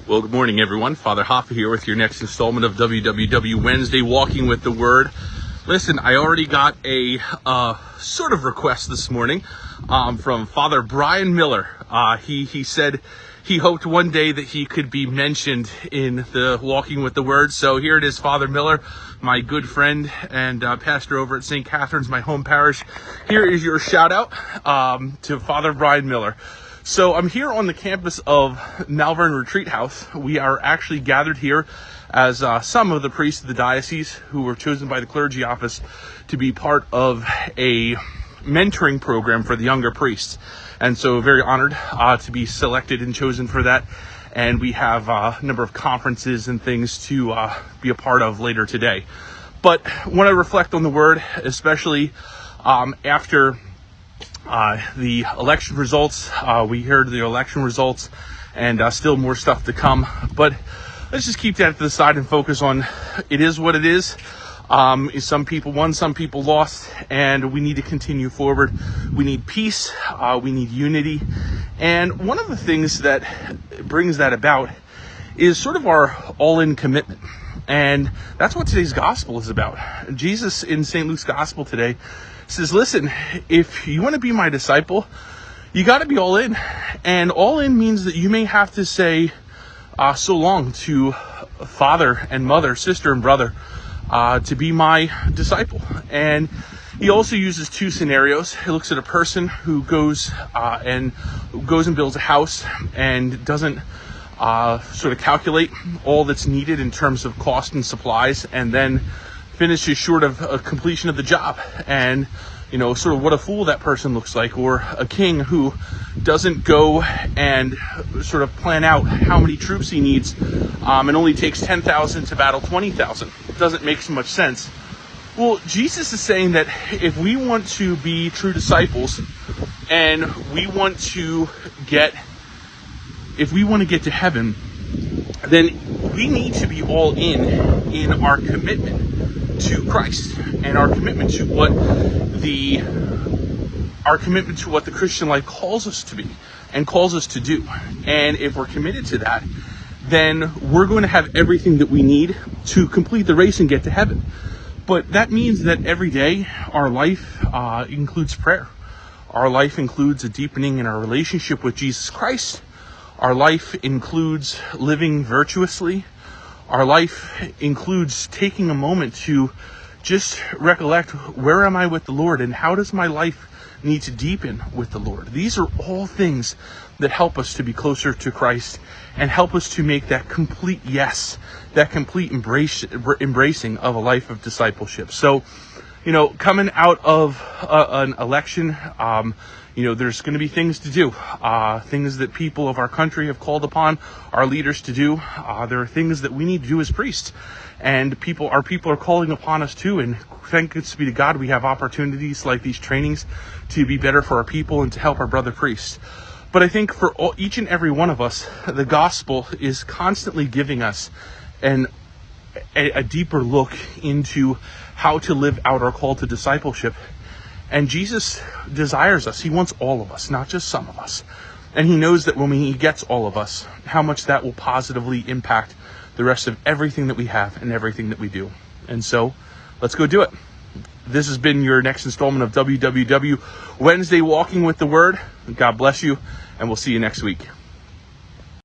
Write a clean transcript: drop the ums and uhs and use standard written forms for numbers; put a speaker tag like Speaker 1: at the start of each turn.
Speaker 1: Well, good morning, everyone. Father Hoffa here with your next installment of WWW Wednesday Walking with the Word. Listen, I already got a sort of request this morning from Father Brian Miller. He said he hoped one day that he could be mentioned in the Walking with the Word. So here it is, Father Miller, my good friend and pastor over at St. Catherine's, my home parish. Here is your shout out to Father Brian Miller. So I'm here on the campus of Malvern Retreat House. We are actually gathered here as some of the priests of the diocese who were chosen by the clergy office to be part of a mentoring program for the younger priests. And so very honored to be selected and chosen for that. And we have a number of conferences and things to be a part of later today. But when I reflect on the Word, especially after the election results, we heard the election results, and still more stuff to come. But let's just keep that to the side and focus on it is what it is. Some people won, some people lost, and we need to continue forward. We need peace, we need unity. And one of the things that brings that about is sort of our all-in commitment. And that's what today's gospel is about. Jesus in St. Luke's gospel today says, listen, if you want to be my disciple, you got to be all in. And all in means that you may have to say so long to father and mother, sister and brother, to be my disciple. And he also uses two scenarios. He looks at a person who goes and builds a house and doesn't sort of calculate all that's needed in terms of cost and supplies, and then finishes short of a completion of the job. And sort of what a fool that person looks like. Or a king who doesn't go and sort of plan out how many troops he needs and only takes 10,000 to battle 20,000. It doesn't make so much sense. Well, Jesus is saying that if we want to be true disciples and we want to get to heaven, then we need to be all in our commitment to Christ and our commitment to what the Christian life calls us to be and calls us to do. And if we're committed to that, then we're going to have everything that we need to complete the race and get to heaven. But that means that every day our life includes prayer. Our life includes a deepening in our relationship with Jesus Christ. Our life includes living virtuously. Our life includes taking a moment to just recollect, where am I with the Lord, and how does my life need to deepen with the Lord? These are all things that help us to be closer to Christ and help us to make that complete yes, that complete embracing of a life of discipleship. So, coming out of an election, there's going to be things to do, things that people of our country have called upon our leaders to do. There are things that we need to do as priests, and our people are calling upon us too. And thanks be to God, we have opportunities like these trainings to be better for our people and to help our brother priests. But I think for each and every one of us, the gospel is constantly giving us a deeper look into how to live out our call to discipleship. And Jesus desires us. He wants all of us, not just some of us. And he knows that when he gets all of us, how much that will positively impact the rest of everything that we have and everything that we do. And so, let's go do it. This has been your next installment of WWW Wednesday Walking with the Word. God bless you, and we'll see you next week.